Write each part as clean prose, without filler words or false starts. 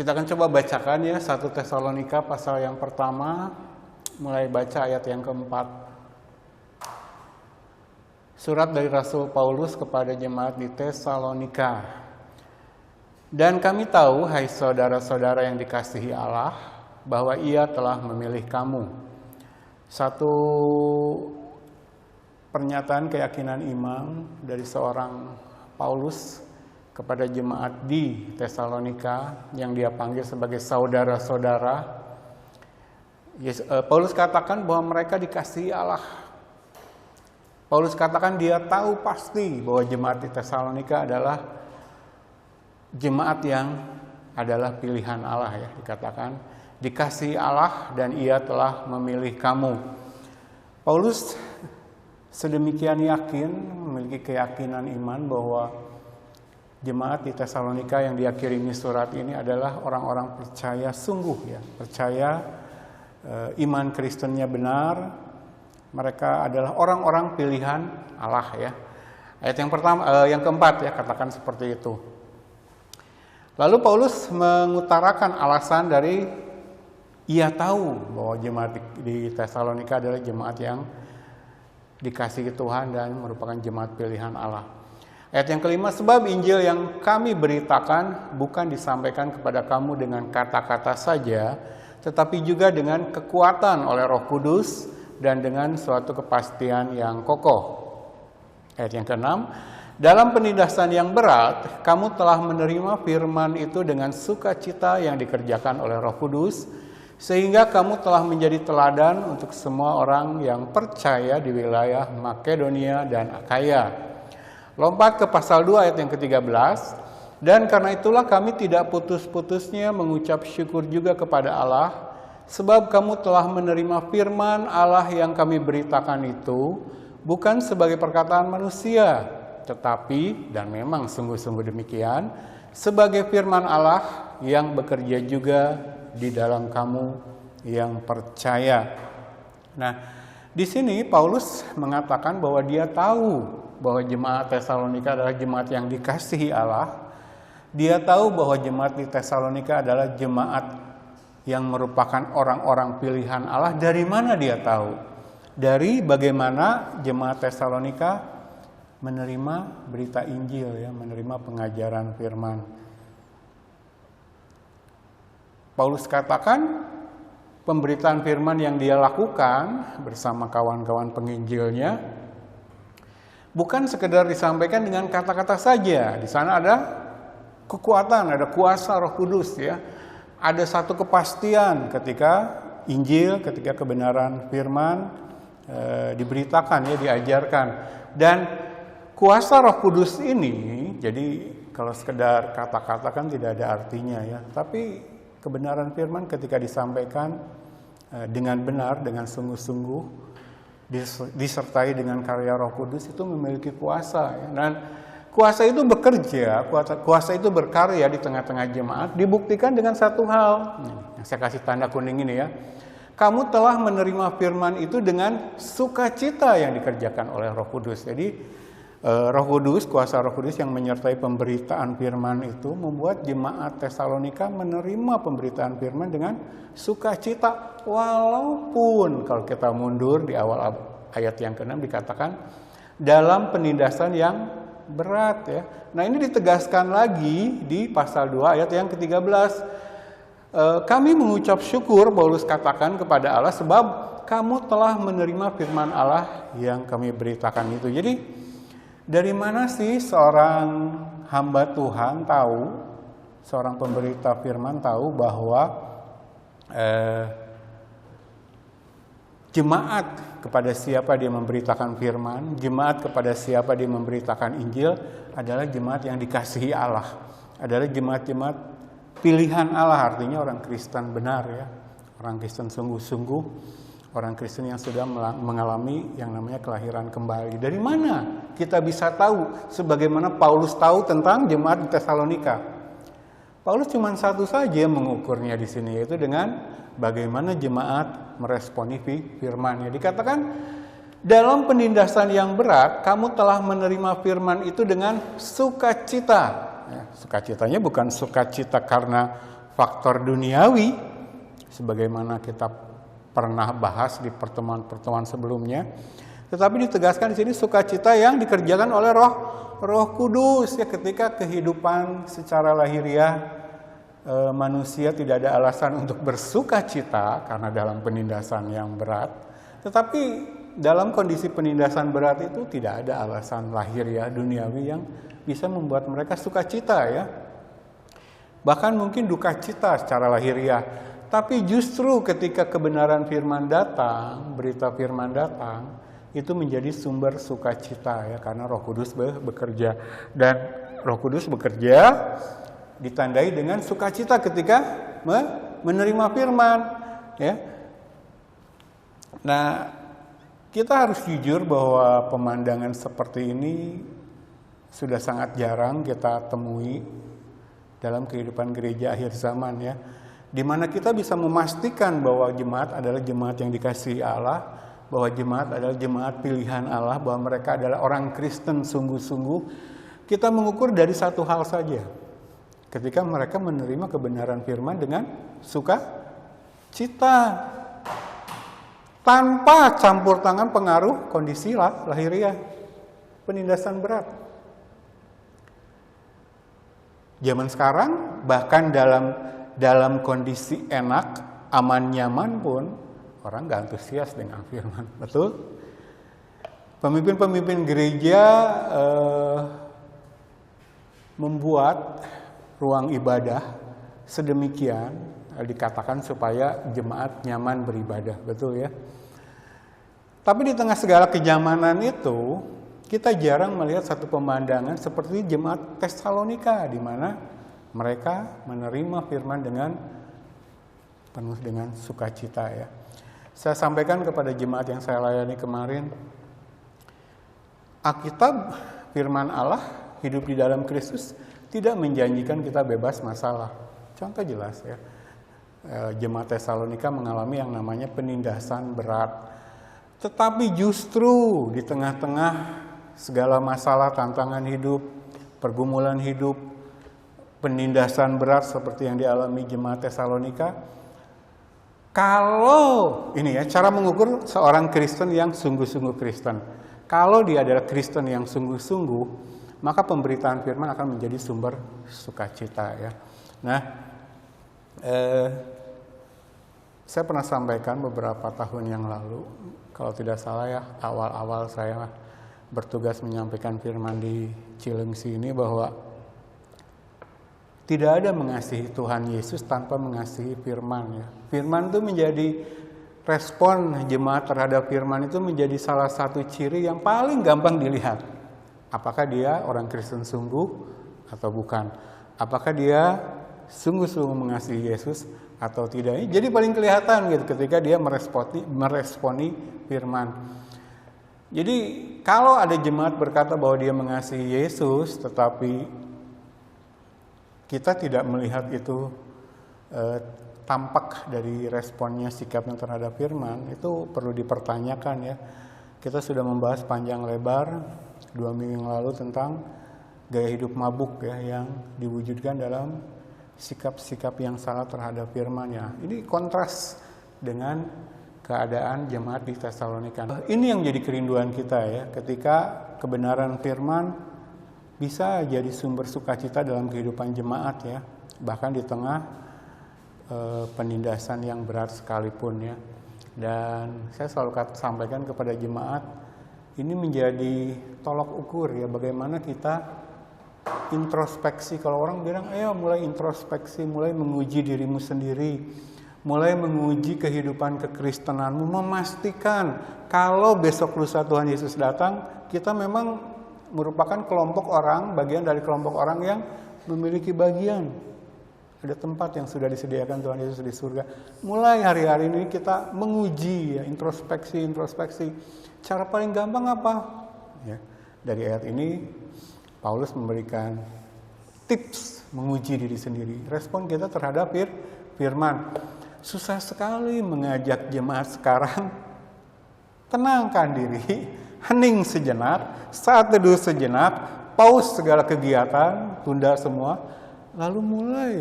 Kita akan coba bacakan ya 1 Tesalonika pasal yang pertama, mulai baca ayat yang keempat. Surat dari Rasul Paulus kepada jemaat di Tesalonika. Dan kami tahu, hai saudara-saudara yang dikasihi Allah, bahwa Ia telah memilih kamu. Satu pernyataan keyakinan iman dari seorang Paulus kepada jemaat di Tesalonika yang dia panggil sebagai saudara-saudara. Paulus katakan bahwa mereka dikasihi Allah. Paulus katakan dia tahu pasti bahwa jemaat di Tesalonika adalah jemaat yang adalah pilihan Allah ya, dikatakan dikasihi Allah dan Ia telah memilih kamu. Paulus sedemikian yakin, memiliki keyakinan iman bahwa jemaat di Tesalonika yang dia kirimi surat ini adalah orang-orang percaya sungguh ya, percaya iman Kristennya benar. Mereka adalah orang-orang pilihan Allah ya. Ayat yang pertama, yang keempat ya, katakan seperti itu. Lalu Paulus mengutarakan alasan dari ia tahu bahwa jemaat di Tesalonika adalah jemaat yang dikasihi Tuhan dan merupakan jemaat pilihan Allah. Ayat yang kelima, sebab Injil yang kami beritakan bukan disampaikan kepada kamu dengan kata-kata saja, tetapi juga dengan kekuatan oleh Roh Kudus dan dengan suatu kepastian yang kokoh. Ayat yang keenam, dalam penindasan yang berat, kamu telah menerima firman itu dengan sukacita yang dikerjakan oleh Roh Kudus, sehingga kamu telah menjadi teladan untuk semua orang yang percaya di wilayah Makedonia dan Akaya. Lompat ke pasal 2 ayat yang ke-13, dan karena itulah kami tidak putus-putusnya mengucap syukur juga kepada Allah, sebab kamu telah menerima firman Allah yang kami beritakan itu, bukan sebagai perkataan manusia, tetapi, dan memang sungguh-sungguh demikian, sebagai firman Allah yang bekerja juga di dalam kamu yang percaya. Nah, di sini Paulus mengatakan bahwa dia tahu bahwa jemaat Tesalonika adalah jemaat yang dikasihi Allah. Dia tahu bahwa jemaat di Tesalonika adalah jemaat yang merupakan orang-orang pilihan Allah. Dari mana dia tahu? Dari bagaimana jemaat Tesalonika menerima berita Injil ya, menerima pengajaran firman. Paulus katakan pemberitaan firman yang dia lakukan bersama kawan-kawan penginjilnya bukan sekedar disampaikan dengan kata-kata saja. Di sana ada kekuatan, ada kuasa Roh Kudus ya. Ada satu kepastian ketika Injil, ketika kebenaran firman diberitakan ya, diajarkan. Dan kuasa Roh Kudus ini, jadi kalau sekedar kata-kata kan tidak ada artinya ya. Tapi kebenaran firman ketika disampaikan dengan benar, dengan sungguh-sungguh, disertai dengan karya Roh Kudus itu memiliki kuasa ya. Dan kuasa itu bekerja, kuasa itu berkarya di tengah-tengah jemaat, dibuktikan dengan satu hal. Yang saya kasih tanda kuning ini ya. Kamu telah menerima firman itu dengan sukacita yang dikerjakan oleh Roh Kudus. Jadi Roh Kudus, kuasa Roh Kudus yang menyertai pemberitaan firman itu membuat jemaat Tesalonika menerima pemberitaan firman dengan sukacita. Walaupun kalau kita mundur di awal ayat yang ke-6 dikatakan dalam penindasan yang berat ya. Nah, ini ditegaskan lagi di pasal 2 ayat yang ke-13. Kami mengucap syukur, Paulus katakan kepada Allah, sebab kamu telah menerima firman Allah yang kami beritakan itu. Jadi dari mana sih seorang hamba Tuhan tahu, seorang pemberita firman tahu bahwa jemaat kepada siapa dia memberitakan firman, jemaat kepada siapa dia memberitakan Injil adalah jemaat yang dikasihi Allah, adalah jemaat-jemaat pilihan Allah, artinya orang Kristen benar ya, orang Kristen sungguh-sungguh, orang Kristen yang sudah mengalami yang namanya kelahiran kembali. Dari mana kita bisa tahu sebagaimana Paulus tahu tentang jemaat di Tesalonika? Paulus cuma satu saja mengukurnya di sini, yaitu dengan bagaimana jemaat meresponi firman-Nya. Dikatakan dalam penindasan yang berat, kamu telah menerima firman itu dengan sukacita. Ya, sukacitanya bukan sukacita karena faktor duniawi, sebagaimana kita pernah bahas di pertemuan-pertemuan sebelumnya. Tetapi ditegaskan di sini sukacita yang dikerjakan oleh Roh Kudus ya, ketika kehidupan secara lahiriah manusia tidak ada alasan untuk bersukacita karena dalam penindasan yang berat. Tetapi dalam kondisi penindasan berat itu tidak ada alasan lahiriah duniawi yang bisa membuat mereka sukacita ya. Bahkan mungkin duka cita secara lahiriah. Tapi justru ketika kebenaran firman datang, berita firman datang, itu menjadi sumber sukacita ya, karena Roh Kudus bekerja. Dan Roh Kudus bekerja ditandai dengan sukacita ketika menerima firman ya. Nah, kita harus jujur bahwa pemandangan seperti ini sudah sangat jarang kita temui dalam kehidupan gereja akhir zaman ya, di mana kita bisa memastikan bahwa jemaat adalah jemaat yang dikasihi Allah, bahwa jemaat adalah jemaat pilihan Allah, bahwa mereka adalah orang Kristen sungguh-sungguh. Kita mengukur dari satu hal saja, ketika mereka menerima kebenaran firman dengan sukacita, tanpa campur tangan pengaruh kondisi lahiriah, penindasan berat. Zaman sekarang bahkan dalam kondisi enak, aman, nyaman pun orang gak antusias dengan firman, betul? Pemimpin-pemimpin gereja membuat ruang ibadah sedemikian dikatakan supaya jemaat nyaman beribadah, betul ya? Tapi di tengah segala kenyamanan itu, kita jarang melihat satu pemandangan seperti jemaat Tesalonika, di mana mereka menerima firman dengan penuh dengan sukacita ya. Saya sampaikan kepada jemaat yang saya layani kemarin, Alkitab firman Allah hidup di dalam Kristus tidak menjanjikan kita bebas masalah. Contoh jelas ya, jemaat Tesalonika mengalami yang namanya penindasan berat. Tetapi justru di tengah-tengah segala masalah, tantangan hidup, pergumulan hidup, penindasan berat seperti yang dialami jemaat Tesalonika, kalau ini ya cara mengukur seorang Kristen yang sungguh-sungguh Kristen. Kalau dia adalah Kristen yang sungguh-sungguh, maka pemberitaan firman akan menjadi sumber sukacita ya. Nah, saya pernah sampaikan beberapa tahun yang lalu, kalau tidak salah ya, awal-awal saya bertugas menyampaikan firman di Cilengsi ini, bahwa tidak ada mengasihi Tuhan Yesus tanpa mengasihi firman ya. Firman itu menjadi respon jemaat terhadap firman, itu menjadi salah satu ciri yang paling gampang dilihat. Apakah dia orang Kristen sungguh atau bukan? Apakah dia sungguh-sungguh mengasihi Yesus atau tidak? Jadi paling kelihatan gitu ketika dia meresponi firman. Jadi kalau ada jemaat berkata bahwa dia mengasihi Yesus, tetapi kita tidak melihat itu tampak dari responnya, sikapnya terhadap firman, itu perlu dipertanyakan ya. Kita sudah membahas panjang lebar 2 minggu yang lalu tentang gaya hidup mabuk ya, yang diwujudkan dalam sikap-sikap yang salah terhadap firman ya. Ini kontras dengan keadaan jemaat di Tesalonika. Ini yang jadi kerinduan kita ya, ketika kebenaran firman bisa jadi sumber sukacita dalam kehidupan jemaat ya, bahkan di tengah penindasan yang berat sekalipun ya. Dan saya selalu sampaikan kepada jemaat, ini menjadi tolok ukur ya, bagaimana kita introspeksi. Kalau orang bilang, ayo mulai introspeksi, mulai menguji dirimu sendiri, mulai menguji kehidupan kekristenanmu, memastikan kalau besok lusa Tuhan Yesus datang, kita memang merupakan kelompok orang, bagian dari kelompok orang yang memiliki bagian. Ada tempat yang sudah disediakan Tuhan Yesus di surga. Mulai hari-hari ini kita menguji ya, introspeksi. Cara paling gampang apa? Ya, dari ayat ini Paulus memberikan tips menguji diri sendiri. Respon kita terhadap firman. Susah sekali mengajak jemaat sekarang tenangkan diri, hening sejenak, saat teduh sejenak, pause segala kegiatan, tunda semua, lalu mulai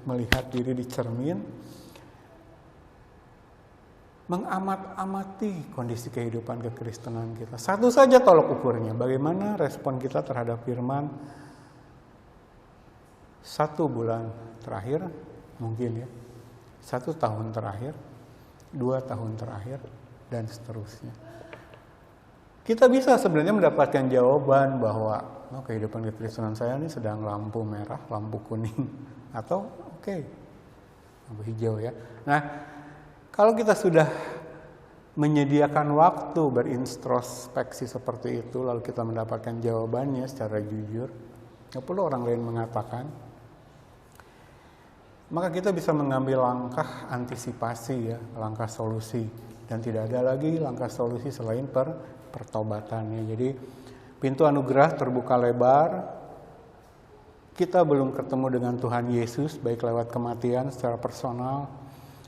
melihat diri di cermin, mengamat-amati kondisi kehidupan kekristenan kita. Satu saja tolok ukurnya, bagaimana respon kita terhadap firman 1 bulan terakhir, mungkin ya, 1 tahun terakhir, 2 tahun terakhir, dan seterusnya. Kita bisa sebenarnya mendapatkan jawaban bahwa kehidupan kekristenan saya ini sedang lampu merah, lampu kuning, atau lampu hijau ya. Nah, kalau kita sudah menyediakan waktu berintrospeksi seperti itu, lalu kita mendapatkan jawabannya secara jujur, nggak perlu orang lain mengatakan, maka kita bisa mengambil langkah antisipasi ya, langkah solusi, dan tidak ada lagi langkah solusi selain pertobatannya. Jadi pintu anugerah terbuka lebar. Kita belum ketemu dengan Tuhan Yesus, baik lewat kematian secara personal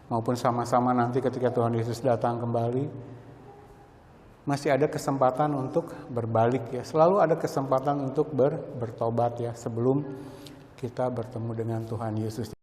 maupun sama-sama nanti ketika Tuhan Yesus datang kembali. Masih ada kesempatan untuk berbalik ya. Selalu ada kesempatan untuk bertobat ya sebelum kita bertemu dengan Tuhan Yesus.